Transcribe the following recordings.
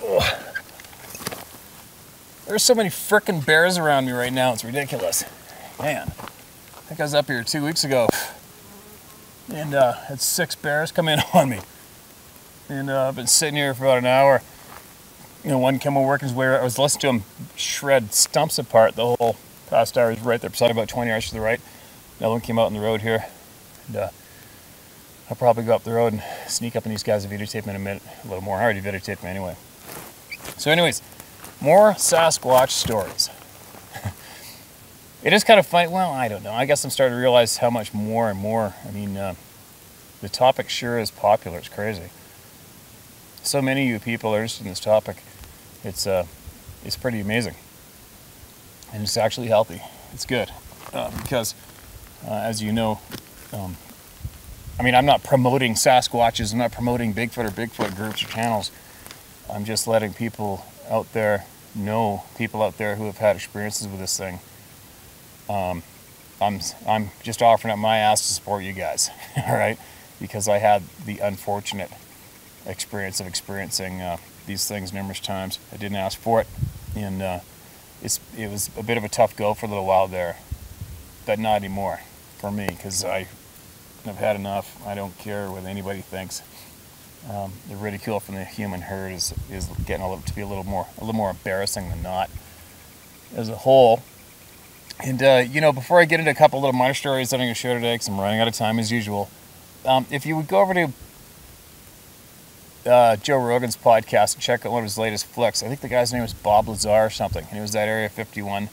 Oh. There's so many frickin' bears around me right now, it's ridiculous. Man, I think I was up here 2 weeks ago and had 6 bears come in on me. And I've been sitting here for about an hour. You know, one came over working his way. I was listening to him shred stumps apart the whole past hour. He's right there beside, about 20 yards to the right. Another one came out on the road here. And I'll probably go up the road and sneak up on these guys and videotape them in a minute. A little more. I already videotaped them anyway. So anyways, more Sasquatch stories. It is kind of funny. Well, I don't know. I guess I'm starting to realize how much more and more. I mean, the topic sure is popular. It's crazy. So many of you people are interested in this topic. It's pretty amazing. And it's actually healthy. It's good. Because, as you know, I mean, I'm not promoting Sasquatches. I'm not promoting Bigfoot or Bigfoot groups or channels. I'm just letting people out there know, people out there who have had experiences with this thing. I'm just offering up my ass to support you guys, all right? Because I had the unfortunate experience of experiencing these things numerous times. I didn't ask for it, and it was a bit of a tough go for a little while there, but not anymore for me, because I've had enough. I don't care what anybody thinks. The ridicule from the human herd is getting to be a little more embarrassing than not as a whole. And you know, before I get into a couple little minor stories that I'm going to share today, because I'm running out of time as usual, if you would go over to Joe Rogan's podcast and check out one of his latest flicks. I think the guy's name was Bob Lazar or something, and he was that Area 51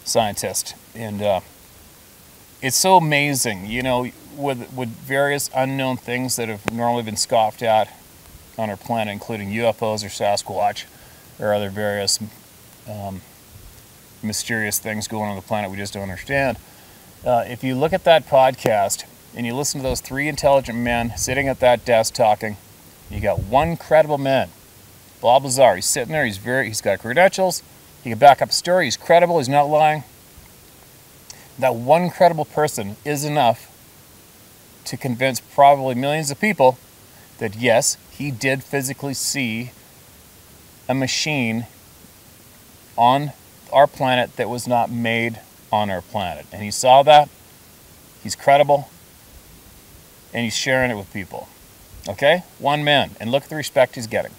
scientist. And it's so amazing, you know, with various unknown things that have normally been scoffed at on our planet, including UFOs or Sasquatch or other various mysterious things going on the planet we just don't understand. If you look at that podcast and you listen to those 3 intelligent men sitting at that desk talking, you got one credible man, Bob Lazar. He's sitting there. He's got credentials. He can back up a story. He's credible. He's not lying. That one credible person is enough to convince probably millions of people that yes, he did physically see a machine on our planet that was not made on our planet. And he saw that. He's credible. And he's sharing it with people. Okay? One man. And look at the respect he's getting.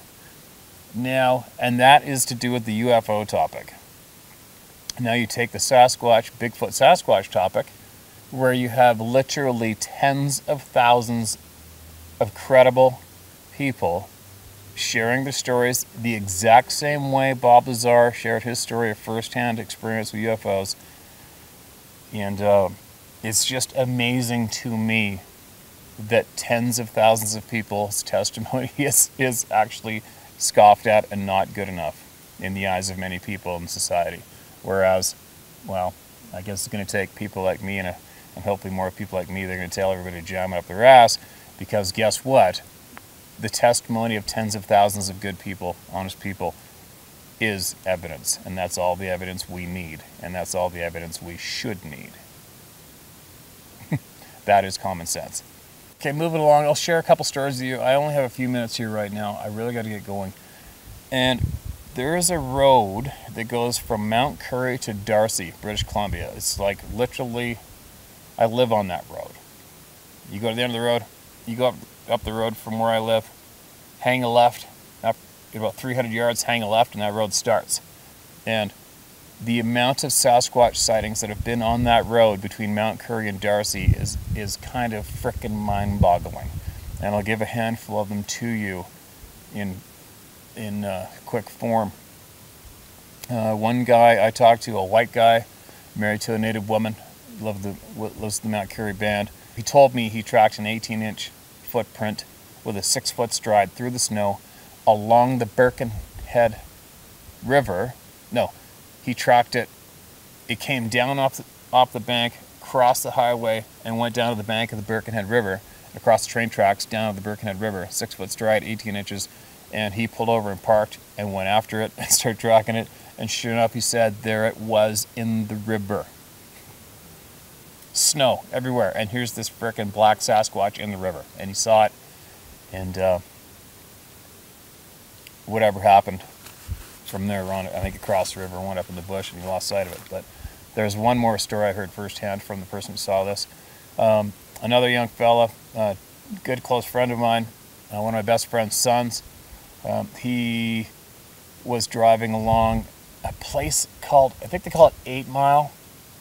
Now, and that is to do with the UFO topic. Now you take the Sasquatch, Bigfoot Sasquatch topic, where you have literally tens of thousands of credible people sharing their stories the exact same way Bob Lazar shared his story of first-hand experience with UFOs. And it's just amazing to me that tens of thousands of people's testimony is actually scoffed at and not good enough in the eyes of many people in society. Whereas, well, I guess it's going to take people like me and hopefully more people like me, they're going to tell everybody to jam it up their ass, because guess what? The testimony of tens of thousands of good people, honest people, is evidence. And that's all the evidence we need. And that's all the evidence we should need. That is common sense. Okay, moving along, I'll share a couple stories with you. I only have a few minutes here right now. I really got to get going. And there is a road that goes from Mount Currie to Darcy, British Columbia. It's like literally, I live on that road. You go to the end of the road, you go up the road from where I live, hang a left, up about 300 yards, hang a left, and that road starts. And the amount of Sasquatch sightings that have been on that road between Mount Currie and Darcy is kind of frickin' mind-boggling. And I'll give a handful of them to you in quick form. One guy I talked to, a white guy, married to a native woman, lives in the Mount Currie band. He told me he tracked an 18-inch footprint with a 6-foot stride through the snow along the Birkenhead River. No, he tracked it. It came down off the bank, crossed the highway, and went down to the bank of the Birkenhead River, across the train tracks, down to the Birkenhead River. 6-foot stride, 18 inches. And he pulled over and parked and went after it and started tracking it. And sure enough, he said, there it was in the river. Snow everywhere. And here's this frickin' black Sasquatch in the river. And he saw it. And whatever happened from there on. I think it crossed the river and went up in the bush, and he lost sight of it. But there's one more story I heard firsthand from the person who saw this. Another young fella, good close friend of mine, one of my best friend's sons. He was driving along a place called, I think they call it 8 Mile,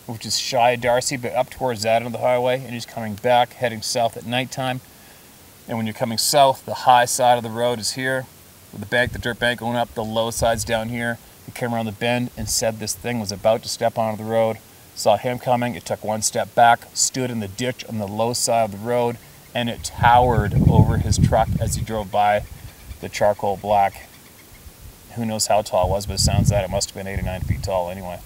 which is shy of Darcy, but up towards that end of the highway, and he's coming back, heading south at nighttime. And when you're coming south, the high side of the road is here, with the bank, the dirt bank going up, the low side's down here. He came around the bend and said this thing was about to step onto the road. Saw him coming, it took one step back, stood in the ditch on the low side of the road, and it towered over his truck as he drove by the charcoal black. Who knows how tall it was, but it sounds that it must have been 8 or 9 feet tall anyway.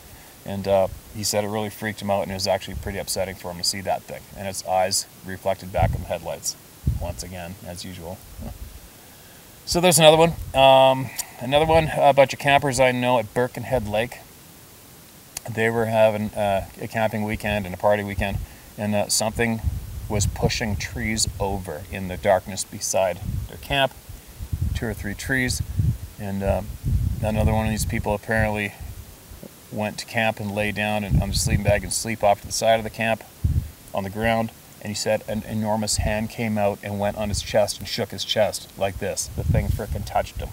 And he said it really freaked him out, and it was actually pretty upsetting for him to see that thing. And its eyes reflected back on the headlights, once again, as usual. So there's another one. A bunch of campers I know at Birkenhead Lake. They were having a camping weekend and a party weekend, and something was pushing trees over in the darkness beside their camp. 2 or 3 trees. And another one of these people apparently went to camp and lay down on the sleeping bag and sleep off to the side of the camp on the ground. And he said an enormous hand came out and went on his chest and shook his chest like this. The thing frickin' touched him.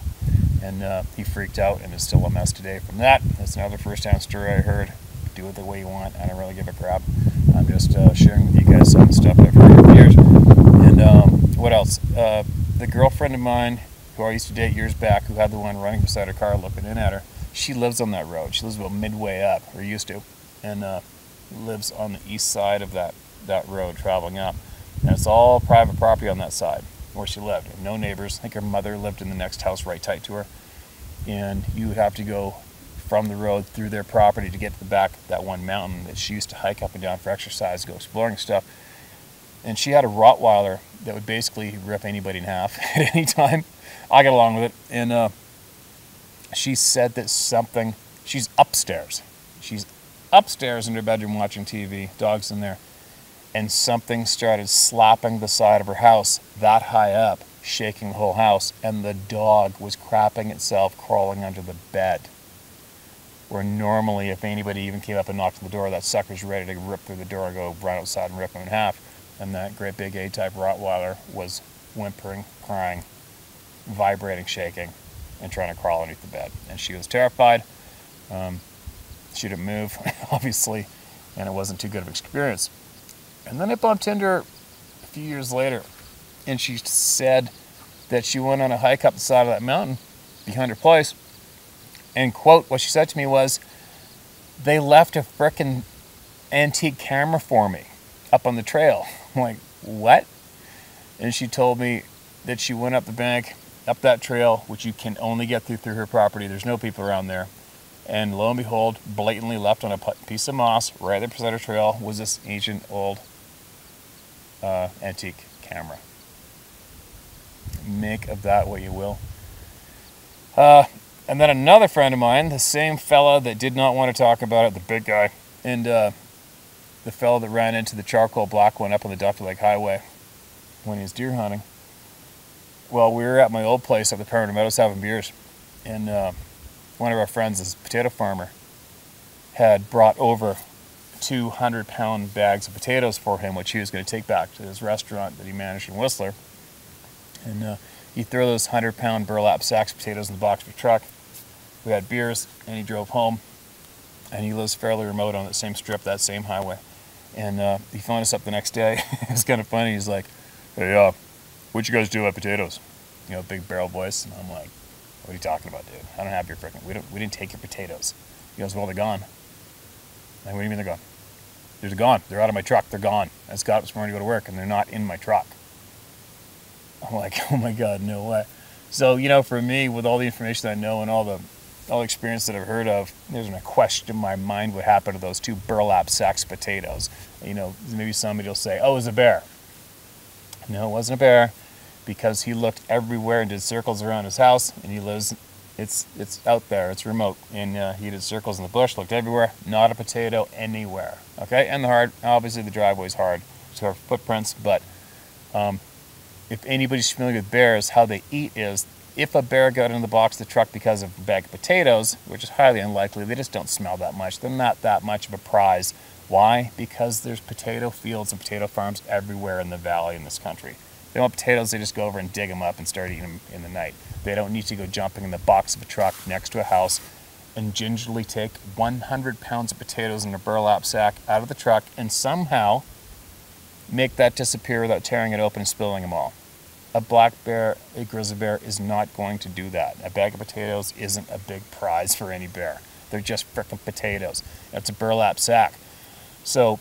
And he freaked out and is still a mess today from that. That's another first-hand story I heard. Do it the way you want. I don't really give a crap. I'm just sharing with you guys some stuff I've heard over the years. And what else? The girlfriend of mine who I used to date years back, who had the one running beside her car looking in at her, she lives on that road. She lives about midway up, or used to, and lives on the east side of that road traveling up. And it's all private property on that side where she lived. No neighbors. I think her mother lived in the next house right tight to her. And you would have to go from the road through their property to get to the back of that one mountain that she used to hike up and down for exercise, go exploring stuff. And she had a Rottweiler that would basically rip anybody in half at any time. I got along with it. And she said that something, she's upstairs in her bedroom watching TV, dog's in there, and something started slapping the side of her house that high up, shaking the whole house, and the dog was crapping itself crawling under the bed, where normally if anybody even came up and knocked on the door, that sucker's ready to rip through the door and go run outside and rip him in half. And that great big A-type Rottweiler was whimpering, crying, vibrating, shaking, and trying to crawl underneath the bed. And she was terrified. She didn't move, obviously, and it wasn't too good of an experience. And then I bumped into her a few years later, and she said that she went on a hike up the side of that mountain behind her place, and quote, what she said to me was, "They left a frickin' antique camera for me up on the trail." I'm like, what? And she told me that she went up the bank, up that trail, which you can only get through her property. There's no people around there. And lo and behold, blatantly left on a piece of moss right there beside her trail was this ancient old antique camera. Make of that what you will. And then another friend of mine, the same fella that did not want to talk about it, the big guy, and the fellow that ran into the charcoal black one up on the Dr. Lake Highway when he was deer hunting. Well, we were at my old place up the Permanent Meadows having beers, and one of our friends, this potato farmer, had brought over 200-pound bags of potatoes for him, which he was going to take back to his restaurant that he managed in Whistler. And he threw those 100-pound burlap sacks of potatoes in the box of the truck. We had beers, and he drove home. And he lives fairly remote on that same strip, that same highway. And he phoned us up the next day. It was kind of funny. He's like, "Hey, what'd you guys do about potatoes?" You know, big barrel voice. And I'm like, "What are you talking about, dude? I don't have your frickin', we didn't take your potatoes." He goes, "Well, they're gone." I'm like, "What do you mean they're gone?" "They're gone. They're out of my truck. They're gone. I just got up this morning to go to work, and they're not in my truck." I'm like, oh my God, no way. So, you know, for me, with all the information I know and all the experience that I've heard of, there's no question in my mind what happened to those 2 burlap sacks of potatoes. You know, maybe somebody will say, "Oh, it was a bear." No, it wasn't a bear, because he looked everywhere and did circles around his house, and he lives, it's out there, it's remote, and he did circles in the bush, looked everywhere, not a potato anywhere. Okay, and obviously the driveway's hard, so our footprints, but if anybody's familiar with bears, how they eat is If a bear got in the box of the truck because of a bag of potatoes, which is highly unlikely, they just don't smell that much. They're not that much of a prize. Why? Because there's potato fields and potato farms everywhere in the valley in this country. If they want potatoes, they just go over and dig them up and start eating them in the night. They don't need to go jumping in the box of a truck next to a house and gingerly take 100 pounds of potatoes in a burlap sack out of the truck and somehow make that disappear without tearing it open and spilling them all. A black bear, a grizzly bear is not going to do that. A bag of potatoes isn't a big prize for any bear. They're just frickin' potatoes. It's a burlap sack. So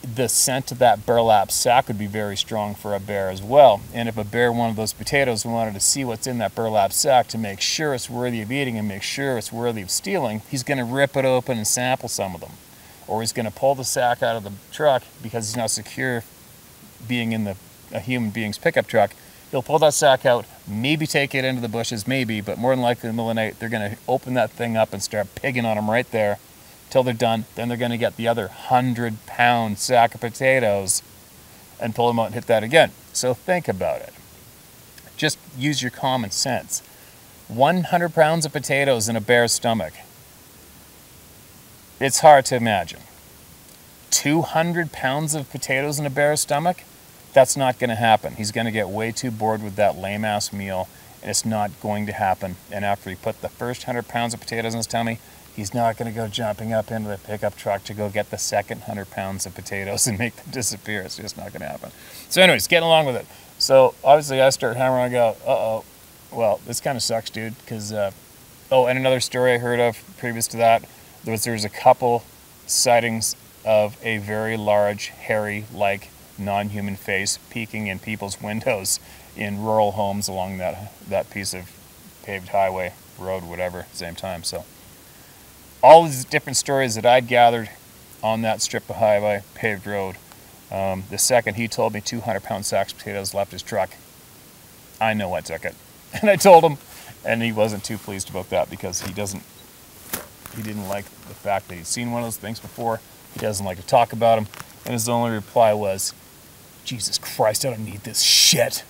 the scent of that burlap sack would be very strong for a bear as well. And if a bear wanted those potatoes and wanted to see what's in that burlap sack to make sure it's worthy of eating and make sure it's worthy of stealing, he's going to rip it open and sample some of them. Or he's going to pull the sack out of the truck because he's not secure being in a human being's pickup truck. He'll pull that sack out, maybe take it into the bushes, maybe, but more than likely in the middle of the night, they're going to open that thing up and start pigging on him right there till they're done. Then they're going to get the other 100-pound sack of potatoes and pull them out and hit that again. So think about it. Just use your common sense. 100 pounds of potatoes in a bear's stomach. It's hard to imagine. 200 pounds of potatoes in a bear's stomach? That's not going to happen. He's going to get way too bored with that lame-ass meal, and it's not going to happen. And after he put the first 100 pounds of potatoes in his tummy, he's not going to go jumping up into the pickup truck to go get the second 100 pounds of potatoes and make them disappear. It's just not going to happen. So anyways, getting along with it. So obviously I start hammering, I go, uh-oh, well, this kind of sucks, dude, because, oh, and another story I heard of previous to that, there's a couple sightings of a very large, hairy-like non-human face peeking in people's windows in rural homes along that piece of paved highway, road, whatever, at the same time. So all these different stories that I'd gathered on that strip of highway, paved road, the second he told me 200-pound sacks of potatoes left his truck, I know I took it. And I told him, and he wasn't too pleased about that because he didn't like the fact that he'd seen one of those things before. He doesn't like to talk about them. And his only reply was, Jesus Christ, I don't need this shit.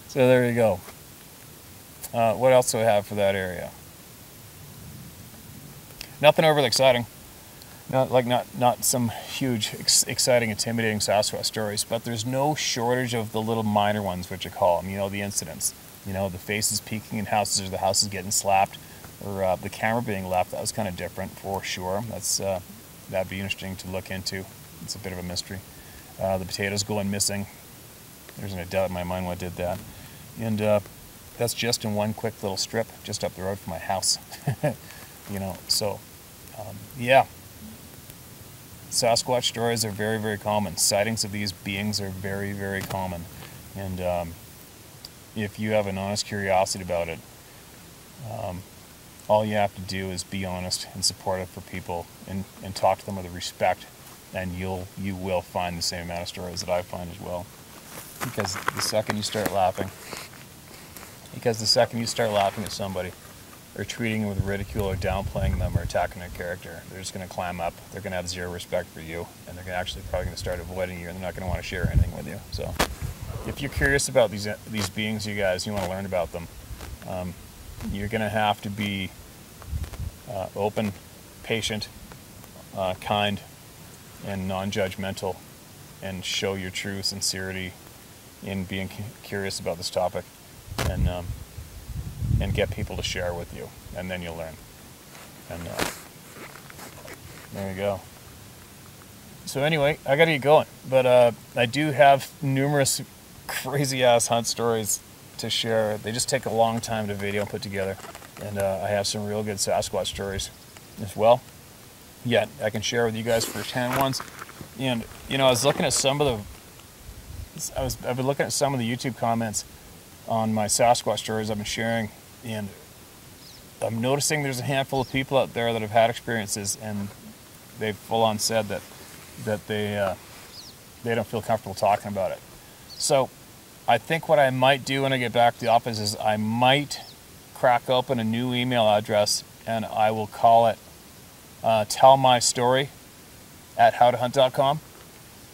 So there you go. What else do I have for that area? Nothing overly exciting. Not some huge, exciting, intimidating Sasquatch stories, but there's no shortage of the little minor ones, which I call them, you know, the incidents. You know, the faces peeking in houses or the houses getting slapped or the camera being left. That was kind of different for sure. That'd be interesting to look into. It's a bit of a mystery. The potatoes going missing. There's no doubt in my mind what did that. And that's just in one quick little strip just up the road from my house. You know, so yeah. Sasquatch stories are very, very common. Sightings of these beings are very, very common. And if you have an honest curiosity about it, all you have to do is be honest and supportive for people and talk to them with respect, and you will find the same amount of stories that I find as well. Because the second you start laughing at somebody, or treating them with ridicule or downplaying them or attacking their character, they're just going to climb up. They're going to have zero respect for you, and they're actually probably going to start avoiding you, and they're not going to want to share anything with you. So if you're curious about these beings, you guys, you want to learn about them, you're going to have to be open, patient, kind, and non-judgmental, and show your true sincerity in being curious about this topic, and get people to share with you, and then you'll learn. And there you go. So anyway, I gotta get going, but I do have numerous crazy-ass hunt stories to share. They just take a long time to video and put together, and I have some real good Sasquatch stories as well. Yeah, I can share with you guys firsthand ones. And you know, I was looking at I've been looking at some of the YouTube comments on my Sasquatch stories I've been sharing, and I'm noticing there's a handful of people out there that have had experiences, and they've full on said that they don't feel comfortable talking about it. So I think what I might do when I get back to the office is I might crack open a new email address, and I will call it tellmystory@howtohunt.com.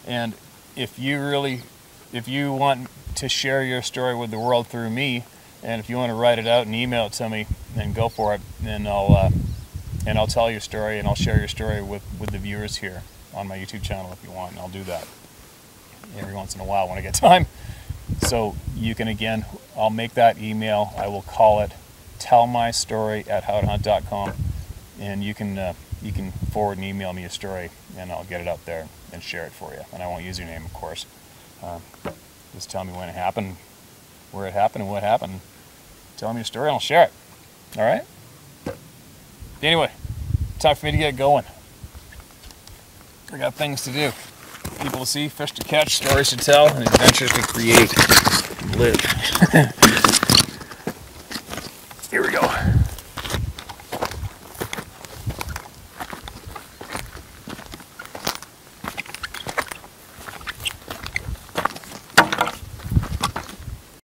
And if you want to share your story with the world through me. And if you want to write it out and email it to me, then go for it. And I'll tell your story, and I'll share your story with the viewers here on my YouTube channel if you want, and I'll do that every once in a while when I get time. So you can, again, I'll make that email. I will call it tellmystory@howtohunt.com, and you can forward and email me a story, and I'll get it up there and share it for you. And I won't use your name, of course. Just tell me when it happened, where it happened, and what happened. Tell me your story, and I'll share it. All right? Anyway, time for me to get going. I got things to do. People to see, fish to catch, stories to tell, and adventures to create and live.